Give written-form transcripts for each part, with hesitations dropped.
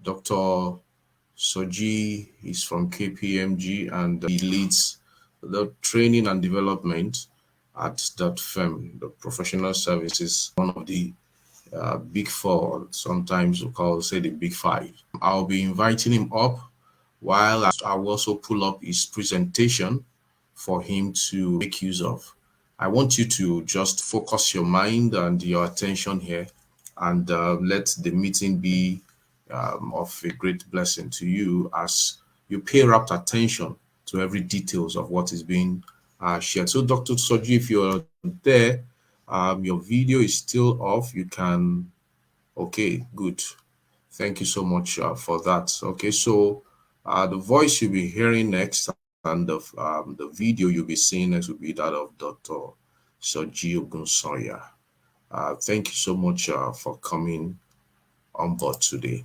Dr. Soji is from KPMG and he leads the training and development at that firm. The professional services, one of the big four, sometimes we call say the big five. I'll be inviting him up while I will also pull up his presentation for him to make use of. I want you to just focus your mind and your attention here and let the meeting be of a great blessing to you as you pay rapt attention to every details of what is being shared. So Dr. Soji, if you're there, your video is still off. You can, okay, good. Thank you so much for that. Okay, so the voice you'll be hearing next and the video you'll be seeing next will be that of Dr. Soji Ogunsanya. Thank you so much for coming on board today.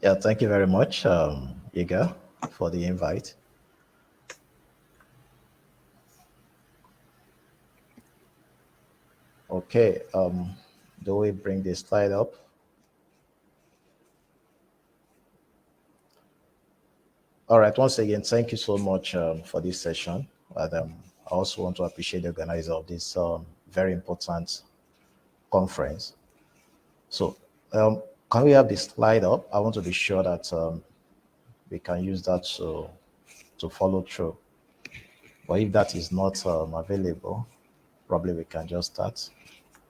Yeah, thank you very much, Iga, for the invite. Okay, do we bring this slide up? All right, once again, thank you so much for this session. And, I also want to appreciate the organizer of this very important conference. So can we have this slide up? I want to be sure that we can use that to follow through. But if that is not available, probably we can just start.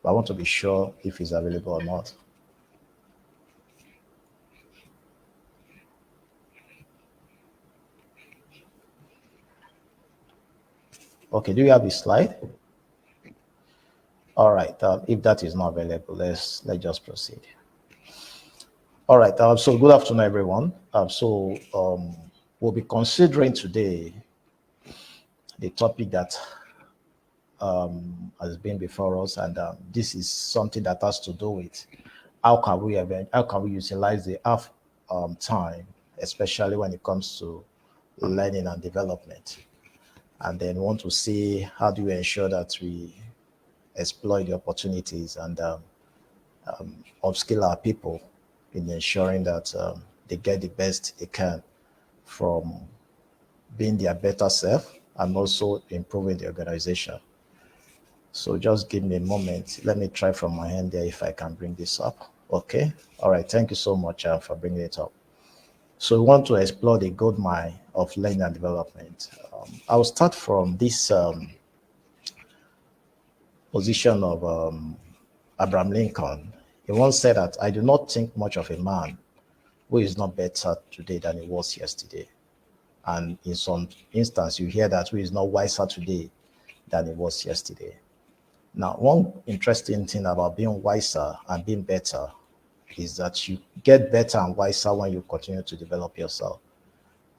But I want to be sure if it's available or not. Okay, do you have the slide? All right, if that is not available, let's just proceed. All right, so good afternoon, everyone. We'll be considering today the topic that has been before us, and this is something that has to do with how can we utilize the half time, especially when it comes to learning and development, and then want to see how do we ensure that we exploit the opportunities and upskill our people in ensuring that they get the best they can from being their better self and also improving the organization. So just give me a moment. Let me try from my end there if I can bring this up. Okay. All right. Thank you so much for bringing it up. So we want to explore the goldmine of learning and development. I'll start from this position of Abraham Lincoln. He once said that I do not think much of a man who is not better today than he was yesterday. And in some instance, you hear that who is not wiser today than he was yesterday. Now, one interesting thing about being wiser and being better is that you get better and wiser when you continue to develop yourself.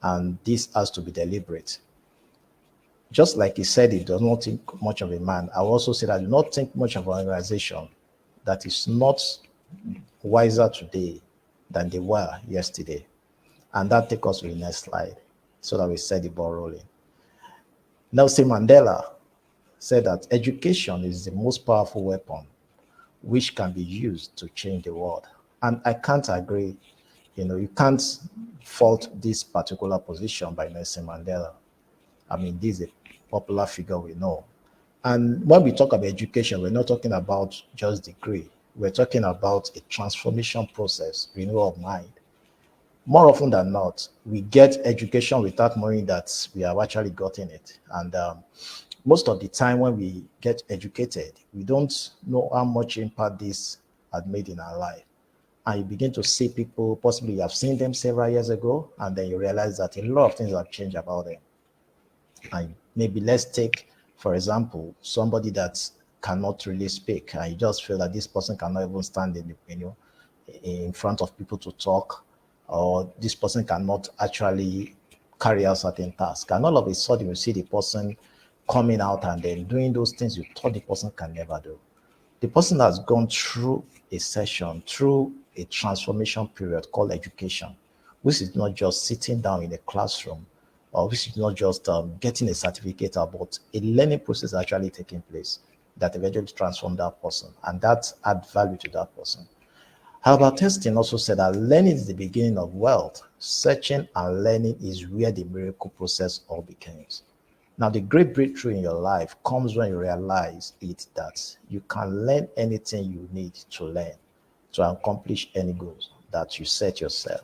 And this has to be deliberate. Just like he said, he does not think much of a man. I also said I do not think much of an organization that is not wiser today than they were yesterday. And that takes us to the next slide so that we set the ball rolling. Nelson Mandela said that education is the most powerful weapon which can be used to change the world. And I can't agree. You can't fault this particular position by Nelson Mandela. I mean, this is a popular figure we know. And when we talk about education, we're not talking about just degree. We're talking about a transformation process, renewal of mind. More often than not, we get education without knowing that we have actually gotten it. And most of the time when we get educated, we don't know how much impact this had made in our life. And you begin to see people, possibly you have seen them several years ago, and then you realize that a lot of things have changed about them. And maybe let's take, for example, somebody that cannot really speak, and you just feel that this person cannot even stand in front of people to talk, or this person cannot actually carry out certain tasks. And all of a sudden, you see the person coming out and then doing those things you thought the person can never do. The person has gone through a session, through a transformation period called education, which is not just sitting down in a classroom, or which is not just getting a certificate, but a learning process actually taking place that eventually transformed that person, and that add value to that person. Albert Einstein also said that learning is the beginning of wealth. Searching and learning is where the miracle process all begins. Now, the great breakthrough in your life comes when you realize it that you can learn anything you need to learn to accomplish any goals that you set yourself,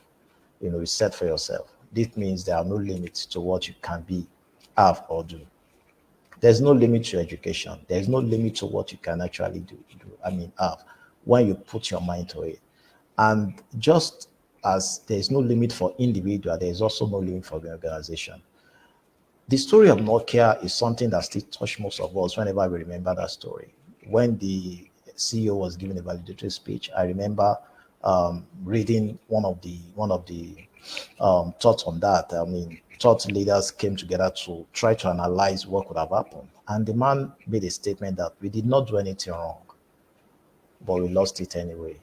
you set for yourself. This means there are no limits to what you can be, have, or do. There's no limit to education. There's no limit to what you can actually have when you put your mind to it. And just as there's no limit for individual, there's also no limit for the organization. The story of Nokia is something that still touches most of us whenever we remember that story. When the CEO was giving a valedictory speech, I remember reading one of the thoughts on that. Thought leaders came together to try to analyze what could have happened, and the man made a statement that we did not do anything wrong, but we lost it anyway.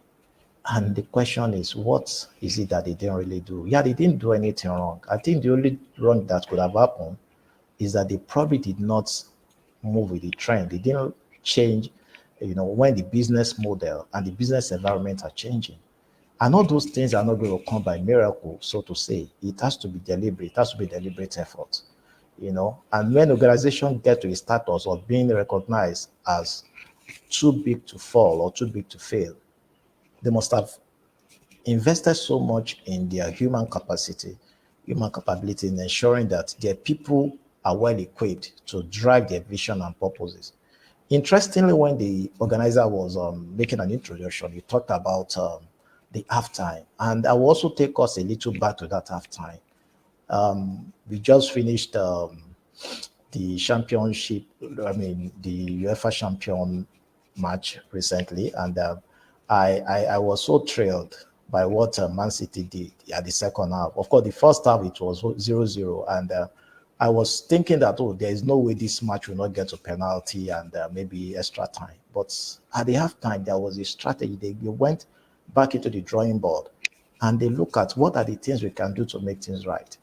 And the question is, what is it that they didn't really do? Yeah, they didn't do anything wrong. I think the only wrong that could have happened is that they probably did not move with the trend. They didn't change, when the business model and the business environment are changing. And all those things are not going to come by miracle, so to say. It has to be deliberate. It has to be deliberate effort, And when organizations get to a status of being recognized as too big to fall or too big to fail, they must have invested so much in their human capability in ensuring that their people are well equipped to drive their vision and purposes. Interestingly, when the organizer was making an introduction, he talked about the halftime. And I will also take us a little back to that halftime. We just finished the championship, the UEFA champion match recently, and I was so thrilled by what Man City did at the second half. Of course, the first half it was 0-0, and I was thinking that, there is no way this match will not get to penalty and maybe extra time. But at the halftime, there was a strategy. They went back into the drawing board and they look at what are the things we can do to make things right.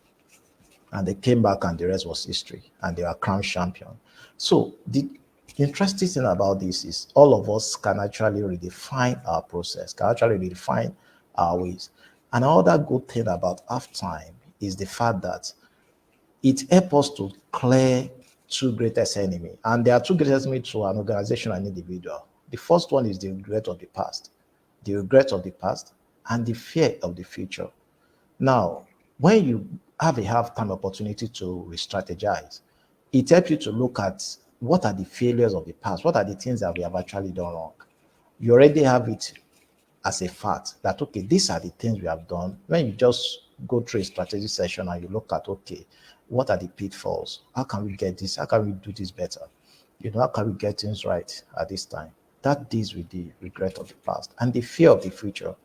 And they came back and the rest was history, and they were crowned champion. So the interesting thing about this is all of us can actually redefine our process, can actually redefine our ways. Another good thing about halftime is the fact that it helps us to clear two greatest enemy. And there are two greatest enemies to an organization and individual. The first one is the regret of the past, and the fear of the future. Now, when you have a half-time opportunity to re-strategize, it helps you to look at what are the failures of the past, what are the things that we have actually done wrong. You already have it as a fact that, okay, these are the things we have done. When you just go through a strategy session and you look at, okay, what are the pitfalls? How can we get this? How can we do this better? How can we get things right at this time? That deals with the regret of the past and the fear of the future.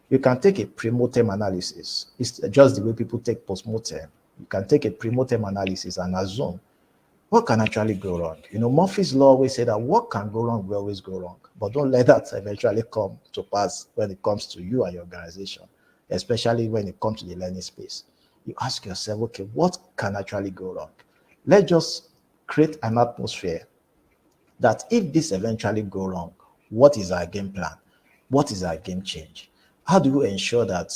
You can take a pre-mortem analysis. It's just the way people take post-mortem. You can take a pre-mortem analysis and assume what can actually go wrong. Murphy's law always say that what can go wrong will always go wrong. But don't let that eventually come to pass when it comes to you and your organization, especially when it comes to the learning space. You ask yourself, okay, what can actually go wrong? Let's just create an atmosphere that if this eventually go wrong, what is our game plan? What is our game change? How do we ensure that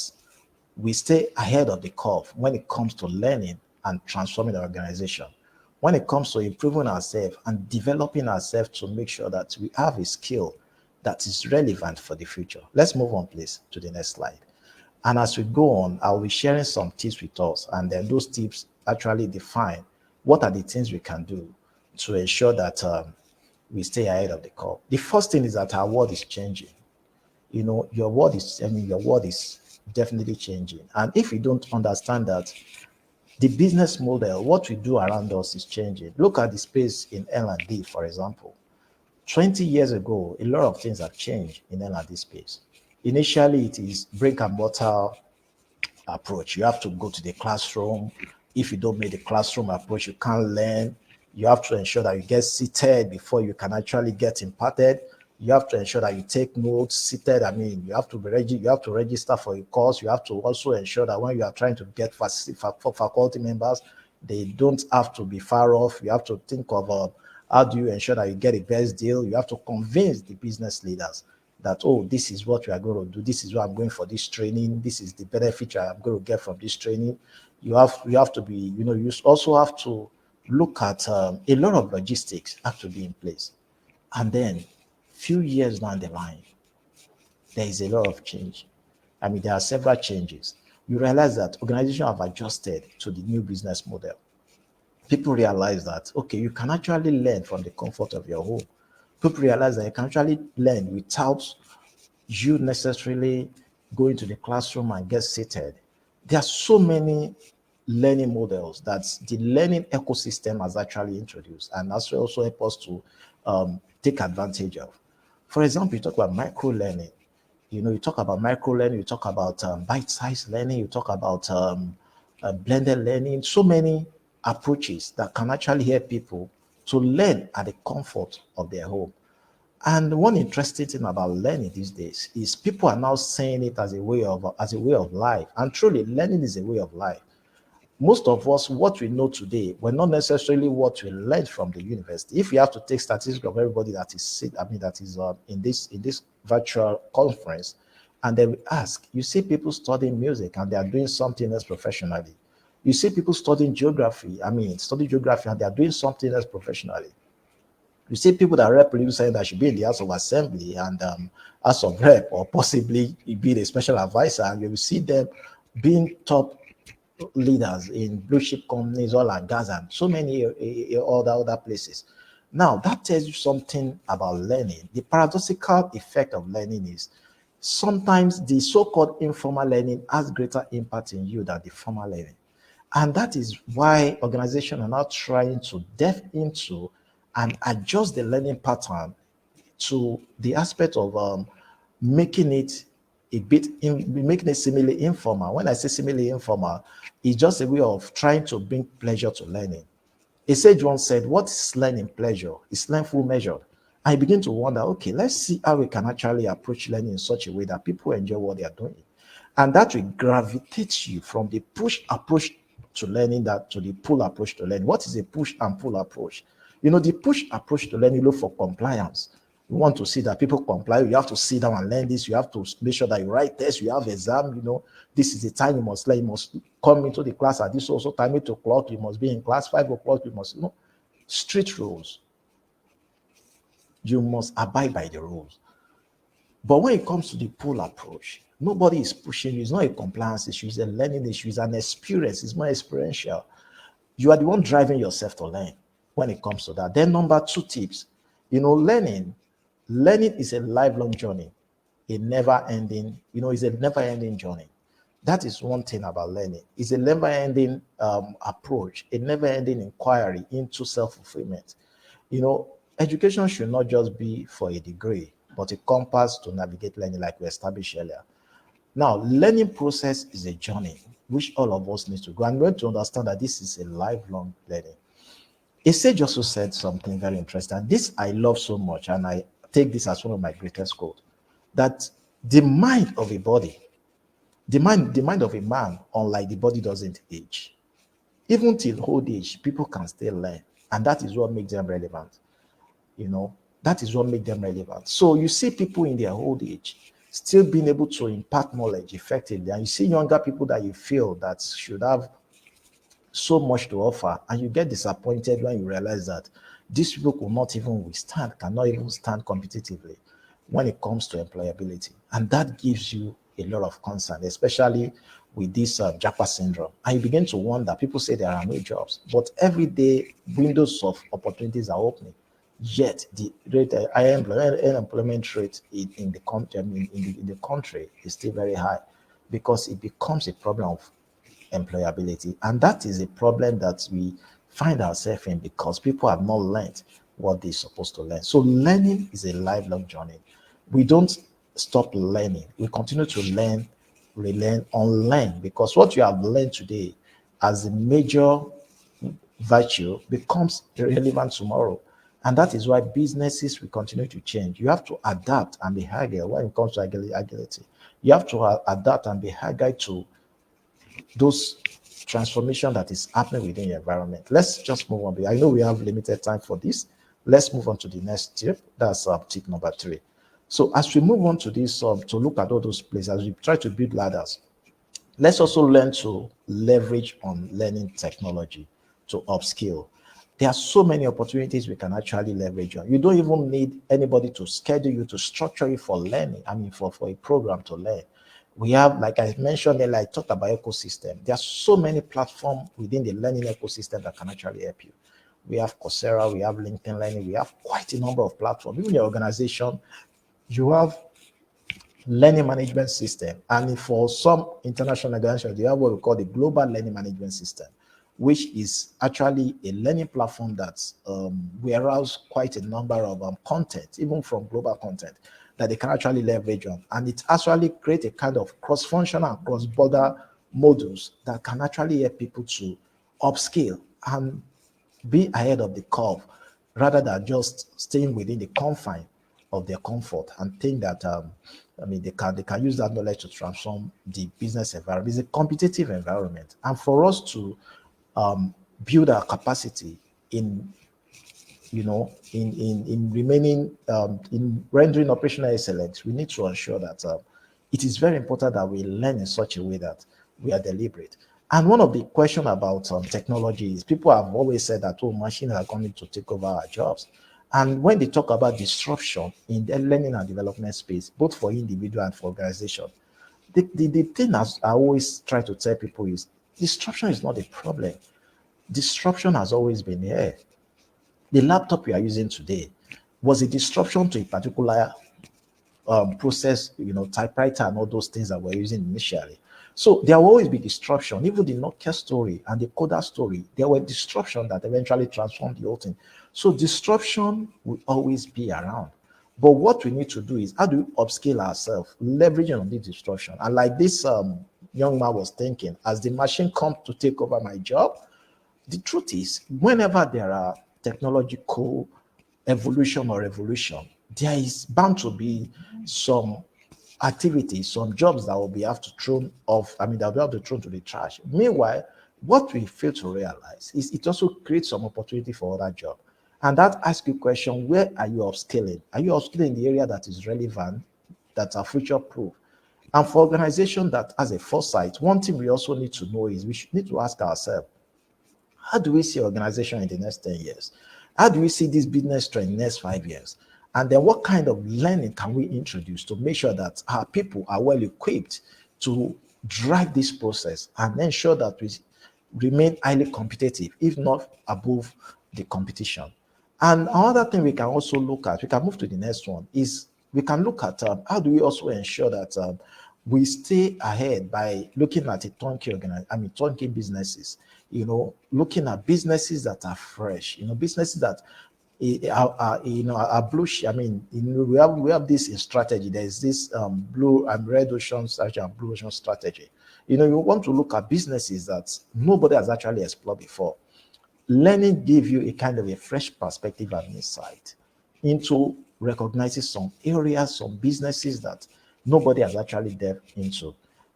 we stay ahead of the curve when it comes to learning and transforming the organization, when it comes to improving ourselves and developing ourselves to make sure that we have a skill that is relevant for the future? Let's move on, please, to the next slide. And as we go on, I'll be sharing some tips with us, and then those tips actually define what are the things we can do to ensure that we stay ahead of the curve. The first thing is that our world is changing. Your world is definitely changing. And if you don't understand that the business model, what we do around us is changing. Look at the space in L&D, for example. 20 years ago, a lot of things have changed in L&D space. Initially, it is brick and mortar approach. You have to go to the classroom. If you don't make the classroom approach, you can't learn. You have to ensure that you get seated before you can actually get imparted. You have to ensure that you take notes seated. You have to register for a course. You have to also ensure that when you are trying to get faculty members, they don't have to be far off. You have to think of how do you ensure that you get the best deal. You have to convince the business leaders. that, oh, this is what we are going to do, this is what I'm going for this training, this is the benefit I'm going to get from this training. You have to be, you also have to look at a lot of logistics have to be in place. And then few years down the line, there is a lot of change. I mean, there are several changes. You realize that organizations have adjusted to the new business model. People realize that, okay, you can actually learn from the comfort of your home. People realize that you can actually learn without you necessarily going to the classroom and get seated. There are so many learning models that the learning ecosystem has actually introduced, and that's also help us to take advantage of. For example, you talk about micro learning. You talk about micro learning, you talk about bite-sized learning, you talk about blended learning, so many approaches that can actually help people to learn at the comfort of their home. And one interesting thing about learning these days is people are now saying it as a way of life. And truly, learning is a way of life. Most of us, what we know today, we're not necessarily what we learned from the university. If you have to take statistics of everybody that is in this virtual conference, and then we ask, you see people studying music and they are doing something else professionally. You see people studying geography, study geography and they are doing something else professionally. You see people that rep you saying that should be in the House of Assembly and House of Rep, or possibly be a special advisor, and you will see them being top leaders in blue chip companies, oil and gas, and so many other places. Now, that tells you something about learning. The paradoxical effect of learning is sometimes the so-called informal learning has greater impact in you than the formal learning. And that is why organizations are now trying to delve into and adjust the learning pattern to the aspect of making it making it seemingly informal. When I say seemingly informal, it's just a way of trying to bring pleasure to learning. A sage once said, what is learning pleasure? Is learn full measured. I begin to wonder, okay, let's see how we can actually approach learning in such a way that people enjoy what they are doing. And that will gravitate you from the push approach to learning that to the pull approach to learning. What is a push and pull approach? The push approach to learning, you look for compliance. You want to see that people comply. You have to sit down and learn this. You have to make sure that you write tests. You have exam. This is the time you must learn. You must come into the class at this also time, 8 o'clock. You must be in class 5 o'clock. You must, strict rules. You must abide by the rules. But when it comes to the pull approach, nobody is pushing you. It's not a compliance issue. It's a learning issue. It's an experience. It's more experiential. You are the one driving yourself to learn when it comes to that. Then number 2 tips, learning is a lifelong journey, it's a never-ending journey. That is one thing about learning. It's a never-ending approach, a never-ending inquiry into self-fulfillment. Education should not just be for a degree, but a compass to navigate learning, like we established earlier. Now, learning process is a journey which all of us need to go. And we need to understand that this is a lifelong learning. A sage also said something very interesting. This I love so much, and I take this as one of my greatest quotes, that the mind of a body, the mind of a man, unlike the body, doesn't age. Even till old age, people can still learn. And that is what makes them relevant. That is what makes them relevant. So you see people in their old age still being able to impart knowledge effectively. And you see younger people that you feel that should have so much to offer, and you get disappointed when you realize that these people cannot even stand competitively when it comes to employability. And that gives you a lot of concern, especially with this Japa syndrome. And you begin to wonder, people say there are no jobs, but every day windows of opportunities are opening. Yet the rate, unemployment rate in the country, in the country is still very high, because it becomes a problem of employability. And that is a problem that we find ourselves in, because people have not learned what they're supposed to learn. So learning is a lifelong journey. We don't stop learning. We continue to learn, relearn, unlearn, because what you have learned today as a major virtue becomes irrelevant tomorrow. And that is why businesses will continue to change. You have to adapt and be agile when it comes to agility. You have to adapt and be agile to those transformation that is happening within your environment. Let's just move on. I know we have limited time for this. Let's move on to the next tip. That's tip number 3. So as we move on to this, to look at all those places, as we try to build ladders, let's also learn to leverage on learning technology to upskill. There are so many opportunities we can actually leverage on. You don't even need anybody to schedule you, to structure you for learning. I mean, for a program to learn. We have, like I mentioned earlier, I talked about ecosystem. There are so many platforms within the learning ecosystem that can actually help you. We have Coursera, we have LinkedIn Learning, we have quite a number of platforms. Even your organization, you have learning management system. And for some international organizations, they have what we call the global learning management system, which is actually a learning platform that warehouse quite a number of content, even from global content, that they can actually leverage on. And it actually create a kind of cross-functional and cross-border modules that can actually help people to upskill and be ahead of the curve rather than just staying within the confine of their comfort and think that I mean they can use that knowledge to transform the business environment. It's a competitive environment, and for us to build our capacity in in remaining in rendering operational excellence, we need to ensure that it is very important that we learn in such a way that we are deliberate. And one of the question about technology is people have always said that, oh, machines are coming to take over our jobs. And when they talk about disruption in the learning and development space, both for individual and for organization, the thing as I always try to tell people is disruption is not a problem. Disruption has always been here. The laptop you are using today was a disruption to a particular process, typewriter and all those things that we're using initially. So there will always be disruption. Even the Nokia story and the Kodak story, there were disruption that eventually transformed the whole thing. So disruption will always be around. But what we need to do is how do we upscale ourselves, leveraging on this disruption? And like this young man was thinking, as the machine comes to take over my job, the truth is, whenever there are technological evolution or revolution, there is bound to be some activities, some jobs that will be have to thrown off. I mean, that will be have to thrown to the trash. Meanwhile, what we fail to realize is it also creates some opportunity for other jobs. And that asks you a question: where are you upskilling? Are you upskilling in the area that is relevant, that are future proof? And for organization that has a foresight, one thing we also need to know is we should need to ask ourselves, how do we see organization in the next 10 years? How do we see this business trend in the next 5 years? And then what kind of learning can we introduce to make sure that our people are well equipped to drive this process and ensure that we remain highly competitive, if not above the competition? And another thing we can also look at, we can move to the next one, is we can look at how do we also ensure that we stay ahead by looking at a turnkey businesses, looking at businesses that are fresh, businesses that are blue. I mean, we have this in strategy. There's this blue and red ocean strategy and blue ocean strategy. You want to look at businesses that nobody has actually explored before. Learning give you a kind of a fresh perspective and insight into recognizing some areas, some businesses that nobody has actually delved into.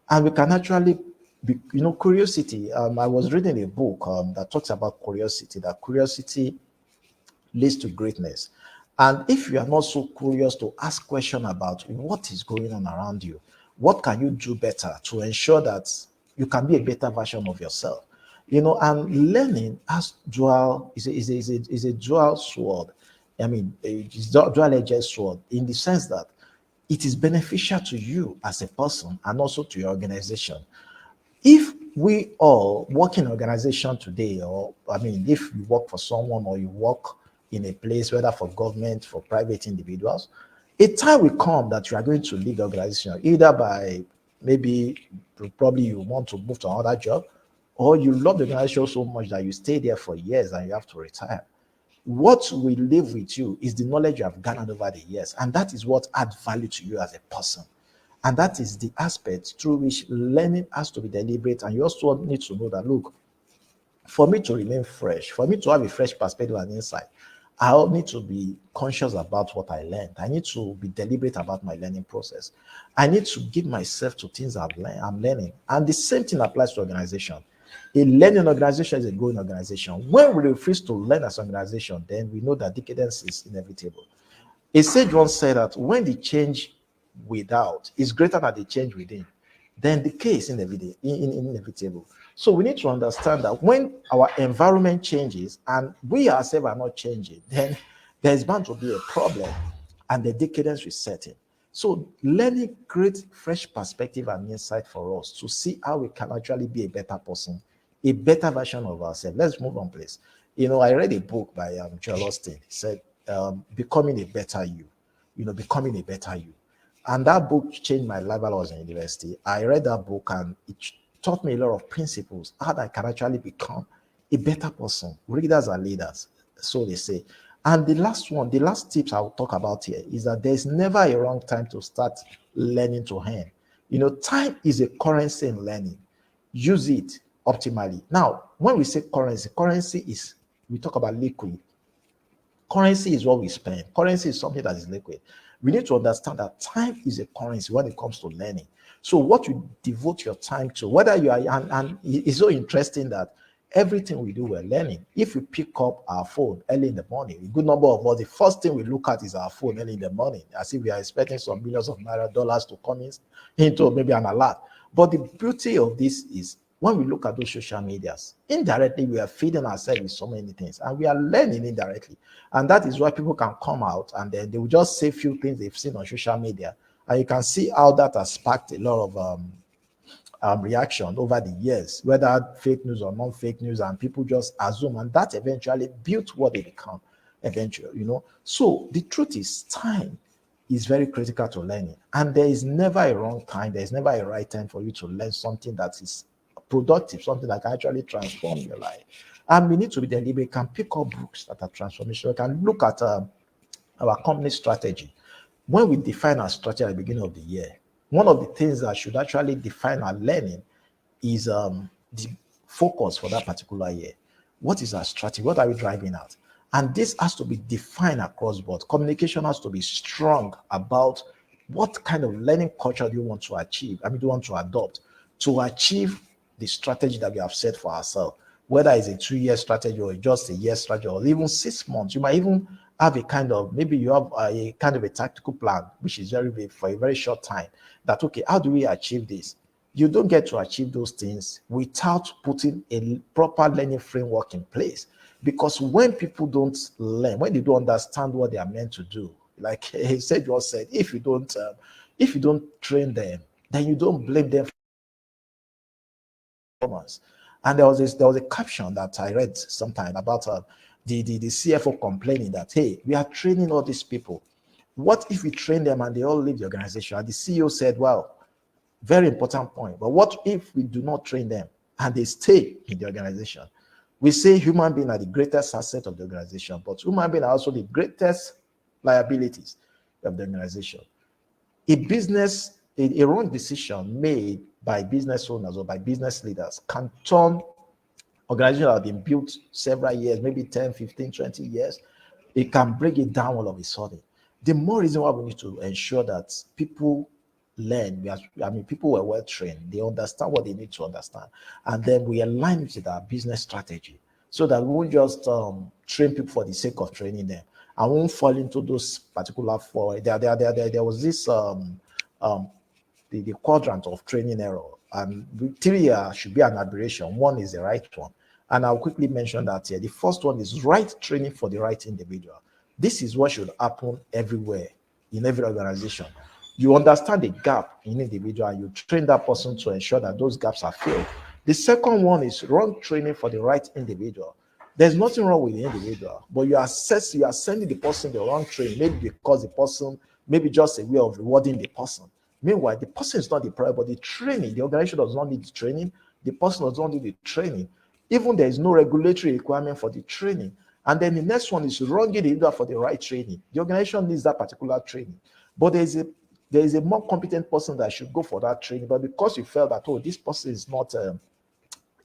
And we can actually be, curiosity. I was reading a book that talks about curiosity, that curiosity leads to greatness. And if you are not so curious to ask questions about what is going on around you, what can you do better to ensure that you can be a better version of yourself? And learning has is a dual sword. I mean, it's dual-edged sword in the sense that it is beneficial to you as a person and also to your organization. If we all work in organization today, or I mean, if you work for someone or you work in a place, whether for government, for private individuals, a time will come that you are going to leave the organization, either by maybe probably you want to move to another job, or you love the organization so much that you stay there for years and you have to retire. What will live with you is the knowledge you have garnered over the years, and that is what adds value to you as a person. And that is the aspect through which learning has to be deliberate. And you also need to know that, look, for me to remain fresh, for me to have a fresh perspective and insight, I need to be conscious about what I learned. I need to be deliberate about my learning process. I need to give myself to things I'm learning. And the same thing applies to organization. A learning organization is a growing organization. When we refuse to learn as an organization, then we know that decadence is inevitable. A sage once said that when the change without is greater than the change within, then decay is inevitable. So we need to understand that when our environment changes and we ourselves are not changing, then there's bound to be a problem and the decadence will set in. So learning creates fresh perspective and insight for us to see how we can actually be a better person, a better version of ourselves. Let's move on, please. I read a book by Joel Osteen. He said, becoming a better you, becoming a better you. And that book changed my life while I was in university. I read that book and it taught me a lot of principles, how I can actually become a better person. Readers are leaders, so they say. And the last tips I'll talk about here is that there's never a wrong time to start learning to earn. Time is a currency in learning. Use it optimally. Now, when we say currency is, we talk about liquid. Currency is what we spend. Currency is something that is liquid. We need to understand that time is a currency when it comes to learning. So what you devote your time to, whether you are, and it's so interesting that everything we do, we're learning. If we pick up our phone early in the morning, a good number of us, the first thing we look at is our phone early in the morning, as if we are expecting some millions of naira dollars to come into maybe an alert. But the beauty of this is when we look at those social medias, indirectly we are feeding ourselves with so many things and we are learning indirectly. And that is why people can come out and then they will just say a few things they've seen on social media. And you can see how that has sparked a lot of reaction over the years, whether fake news or non-fake news, and people just assume, and that eventually built what they become eventually. So the truth is time is very critical to learning, and there is never a wrong time, there is never a right time for you to learn something that is productive, something that can actually transform your life. And we need to be deliberate. We can pick up books that are transformational. We can look at our company strategy. When we define our strategy at the beginning of the year, one of the things that should actually define our learning is the focus for that particular year. What is our strategy? What are we driving at? And this has to be defined across board. Communication has to be strong about what kind of learning culture do you want to achieve? Do you want to adopt to achieve the strategy that we have set for ourselves? Whether it's a 2-year strategy or just a year strategy or even 6 months, you might even have a kind of, maybe you have a kind of a tactical plan, which is very big for a very short time. That, okay, how do we achieve this? You don't get to achieve those things without putting a proper learning framework in place. Because when people don't learn, when they don't understand what they are meant to do, like he said, if you don't train them, then you don't blame them for performance. And there was a caption that I read sometime about the CFO complaining that, hey, we are training all these people. What if we train them and they all leave the organization? And the CEO said, well, very important point. But what if we do not train them and they stay in the organization? We say human beings are the greatest asset of the organization, but human beings are also the greatest liabilities of the organization. A wrong decision made by business owners or by business leaders can turn organizations that have been built several years, maybe 10, 15, 20 years, it can bring it down all of a sudden. The more reason why we need to ensure that people learn, people were well trained, they understand what they need to understand, and then we align it with our business strategy so that we won't just train people for the sake of training them. I won't fall into those particular four. There was this the quadrant of training error, and 3 should be an aberration. 1 is the right one. And I'll quickly mention that here. The first one is right training for the right individual. This is what should happen everywhere, in every organization. You understand the gap in individual, and you train that person to ensure that those gaps are filled. The second one is wrong training for the right individual. There's nothing wrong with the individual, but you are sending the person the wrong training, maybe because the person, maybe just a way of rewarding the person. Meanwhile, the person is not the problem, but the training, the organization does not need the training, the person does not need the training. Even there is no regulatory requirement for the training. And then the next one is wronging the leader for the right training. The organization needs that particular training. But there is a more competent person that should go for that training. But because you felt that, oh, this person is not a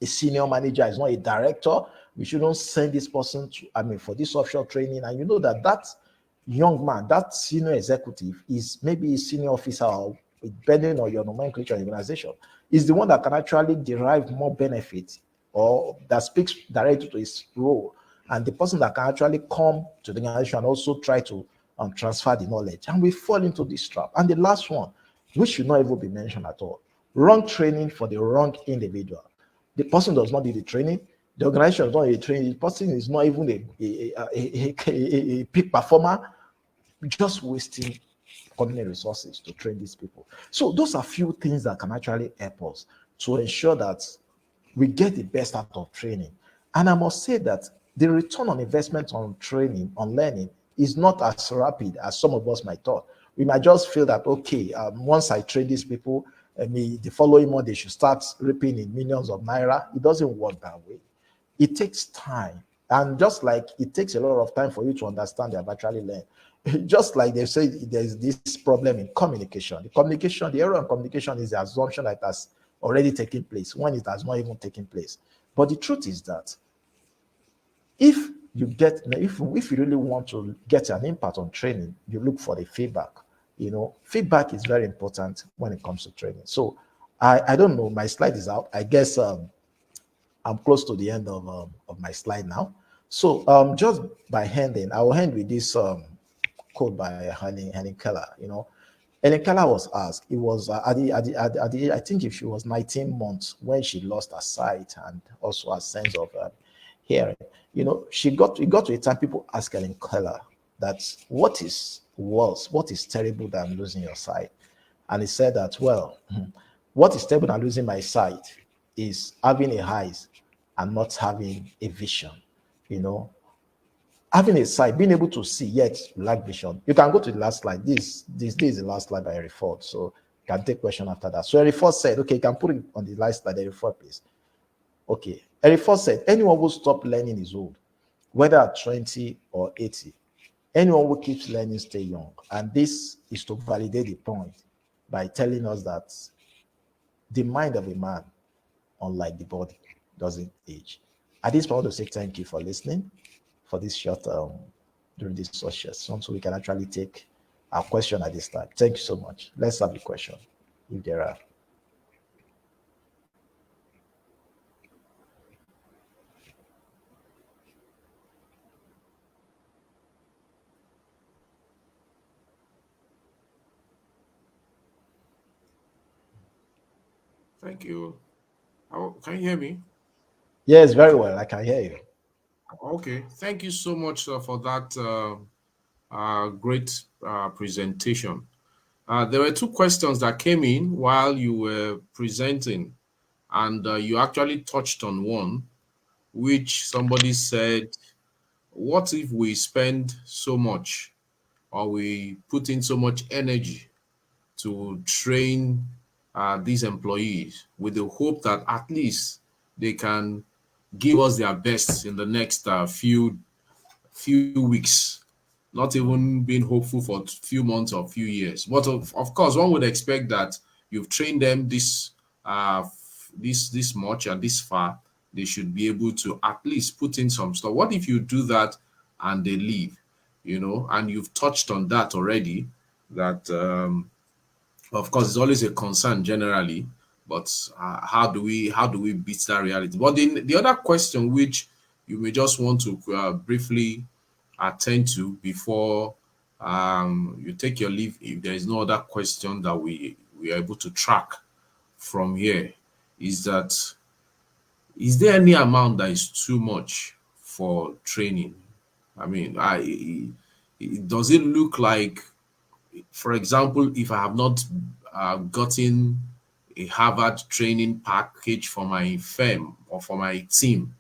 senior manager, is not a director, we shouldn't send this person for this offshore training. And you know that young man, that senior executive is maybe a senior officer, or depending on your nomenclature organization, is the one that can actually derive more benefit or that speaks directly to his role. And the person that can actually come to the organization and also try to transfer the knowledge, and we fall into this trap. And the last one, which should not even be mentioned at all, wrong training for the wrong individual. The person does not need the training. The organization does not need the training. The person is not even a peak performer, just wasting community resources to train these people. So those are few things that can actually help us to ensure that we get the best out of training. And I must say that the return on investment on training, on learning, is not as rapid as some of us might thought. We might just feel that, okay, once I train these people, the following month they should start reaping in millions of naira. It doesn't work that way. It takes time. And just like it takes a lot of time for you to understand they have actually learned, just like they say there's this problem in communication. The error in communication is the assumption that it has already taken place when it has not even taken place. But the truth is that if you really want to get an impact on training, you look for the feedback. Feedback is very important when it comes to training. So I don't know, my slide is out. I guess I'm close to the end of my slide now. So just by handing, I will end with this quote by Helen Keller. Helen Keller was asked, it was I think if she was 19 months when she lost her sight and also her sense of hearing. It got to a time people ask Helen Keller that what is worse, what is terrible than losing your sight? And he said that, well, what is terrible than losing my sight is having a eyes and not having a vision. Having a sight, being able to see, yet lack vision. You can go to the last slide. This is the last slide by Henry Ford, so you can take question after that. So Henry Ford said, okay, you can put it on the last slide, Henry Ford, please. Okay, Henry Ford said, anyone who stops learning is old, whether at 20 or 80. Anyone who keeps learning stay young. And this is to validate the point by telling us that the mind of a man, unlike the body, doesn't age. At this point, I want to say thank you for listening for this short during this social session, so we can actually take our question at this time. Thank you so much. Let's have a question if there are. Thank you. Can you hear me? Yes, very well. I can hear you. Okay. Thank you so much for that great presentation. There were two questions that came in while you were presenting, and you actually touched on one, which somebody said, what if we spend so much or we put in so much energy to train these employees with the hope that at least they can give us their best in the next few weeks, not even being hopeful for a few months or few years. But of course, one would expect that you've trained them this much and this far, they should be able to at least put in some stuff. What if you do that and they leave? And you've touched on that already, that of course it's always a concern generally, but how do we beat that reality? But the other question which you may just want to briefly attend to before you take your leave, if there is no other question that we are able to track from here, is that, is there any amount that is too much for training? I mean, does it look like, for example, if I have not gotten a Harvard training package for my firm or for my team,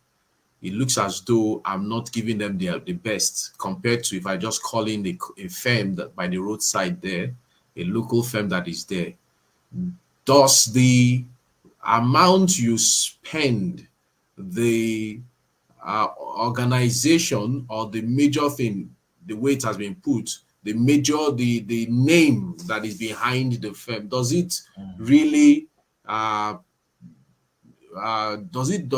it looks as though I'm not giving them the best, compared to if I just call in a firm that by the roadside there, a local firm that is there. Does the amount you spend, the organization, or the major thing, the way it has been put, the name that is behind the firm, does it really does it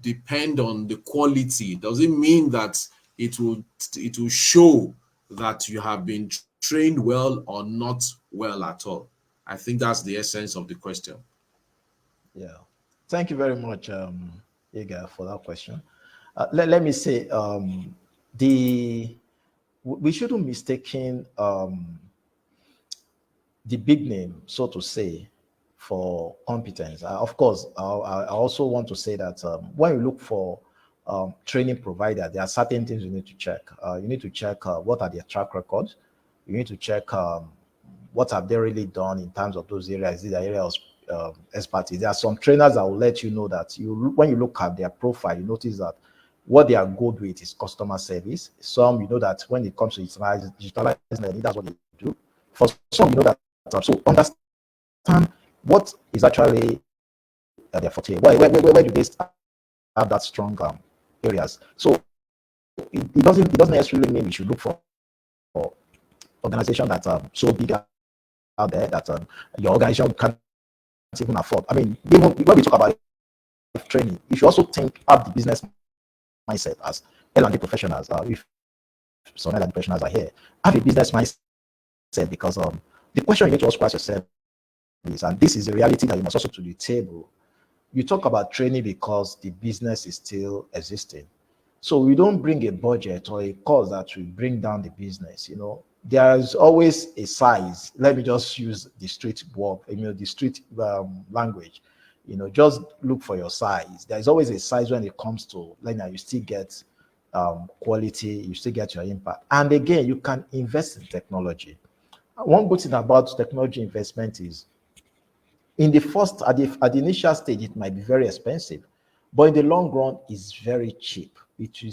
depend on the quality? Does it mean that it will show that you have been trained well or not well at all? I think that's the essence of the question. Yeah. Thank you very much, Iga, for that question. Let me say, the we shouldn't mistaken the big name, so to say, for competence. Of course, I also want to say that when you look for training provider, there are certain things you need to check. You need to check what are their track records. You need to check what have they really done in terms of those areas. These are areas of expertise. There are some trainers that will let you know that when you look at their profile, you notice that what they are good with is customer service. Some, you know that when it comes to digitalizing learning, that's what they do. For some, you know that so understand what is actually their forte. Where do they have that strong areas? So it doesn't necessarily mean we should look for organization that so big out there that your organization can't even afford. I mean, even when we talk about training, you should also have the business mindset as L&D professionals. If some L&D professionals are here, have a business mindset because the question you need to ask yourself is, and this is the reality that you must also to the table. You talk about training because the business is still existing. So we don't bring a budget or a cost that will bring down the business. There's always a size. Let me just use the street walk, the street language. Just look for your size. There's always a size when it comes to learning. You still get quality, you still get your impact. And again, you can invest in technology. One good thing about technology investment is in the first at the initial stage it might be very expensive, but in the long run it's very cheap. It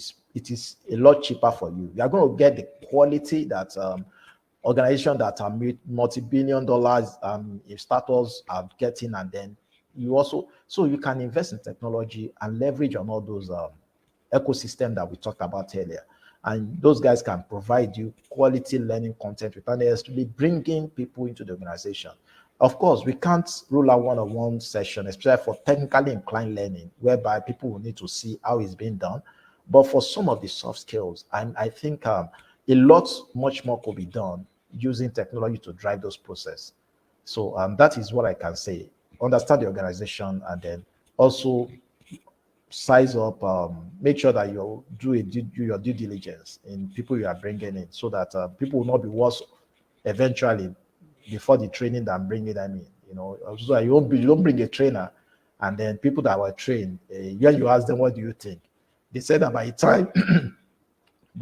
is a lot cheaper for you. You are going to get the quality that organizations that are multi-billion dollars if startups are getting, and then you can invest in technology and leverage on all those ecosystem that we talked about earlier, and those guys can provide you quality learning content without necessarily bringing people into the organization. Of course, we can't rule out one-on-one session, especially for technically inclined learning, whereby people will need to see how it's being done. But for some of the soft skills, I think a lot much more could be done using technology to drive those processes. So that is what I can say. Understand the organization, and then also size up, make sure that you do your due diligence in people you are bringing in, so that people will not be worse eventually before the training than bringing them in. So that you don't bring a trainer, and then people that were trained, when you ask them, what do you think? They said that by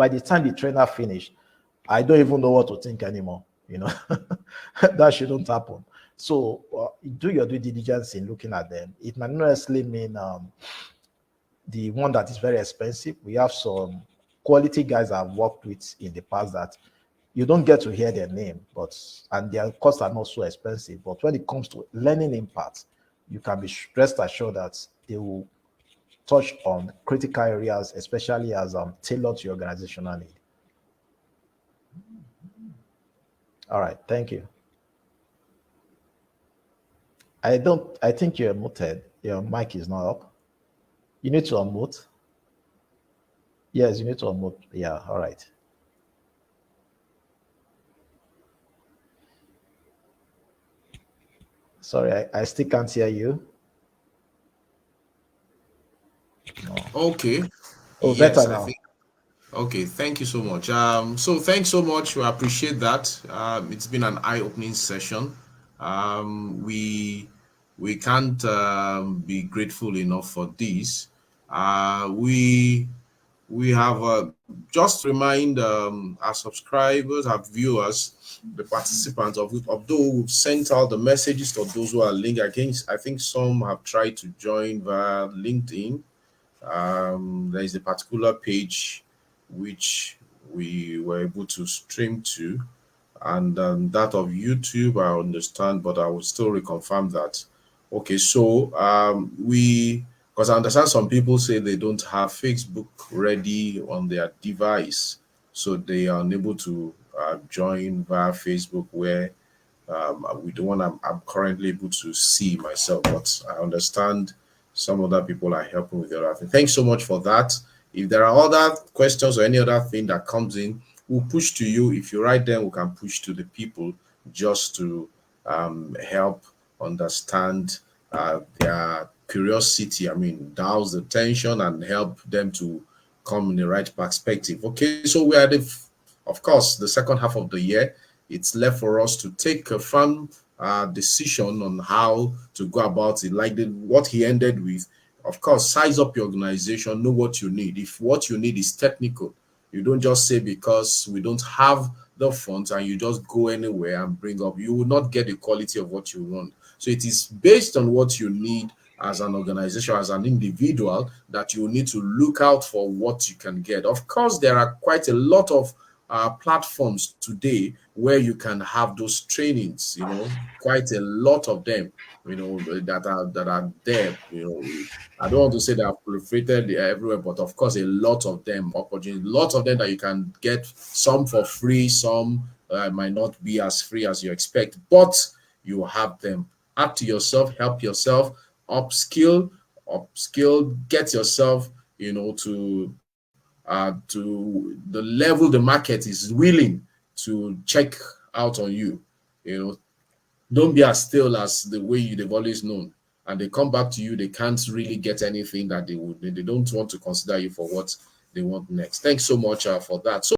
the time the trainer finished, I don't even know what to think anymore. That shouldn't happen. So do your due diligence in looking at them. It might not necessarily mean the one that is very expensive. We have some quality guys I've worked with in the past that you don't get to hear their name, and their costs are not so expensive. But when it comes to learning impact, you can be rest assured that they will touch on critical areas, especially as tailored to your organizational need. All right, thank you. I think you're muted. Your mic is not up. You need to unmute. Yes, you need to unmute. Yeah, all right. Sorry, I still can't hear you. No. Okay. Oh, better Yes, I now. think. Okay, thank you so much. So thanks so much. We appreciate that. It's been an eye-opening session. We can't be grateful enough for this. We have just remind our subscribers, our viewers, the participants although we've sent out the messages to those who are linked. I think some have tried to join via LinkedIn. There is a particular page which we were able to stream to, and that of YouTube, I understand, but I will still reconfirm that. Okay, so because I understand some people say they don't have Facebook ready on their device, so they are unable to join via Facebook, where with the one I'm currently able to see myself, but I understand some other people are helping with the other thing. Thanks so much for that. If there are other questions or any other thing that comes in, we'll push to you. If you write them, we can push to the people just to help understand their curiosity. I mean, douse the tension and help them to come in the right perspective. Okay, so we are at the Of course, the second half of the year, it's left for us to take a firm decision on how to go about it. Like what he ended with, of course, size up your organization, know what you need. If what you need is technical, you don't just say because we don't have the funds and you just go anywhere and bring up, you will not get the quality of what you want. So it is based on what you need as an organization, as an individual, that you need to look out for what you can get. Of course, there are quite a lot of platforms today where you can have those trainings, quite a lot of them, that are there. I don't want to say they are proliferated everywhere, but of course, a lot of them, opportunities, lots of them that you can get, some for free, some might not be as free as you expect, but you have them. Add to yourself, help yourself, upskill, get yourself, to the level the market is willing to check out on you. You know, don't be as stale as the way they've always known. And they come back to you, they can't really get anything that they would. They don't want to consider you for what they want next. Thanks so much for that. So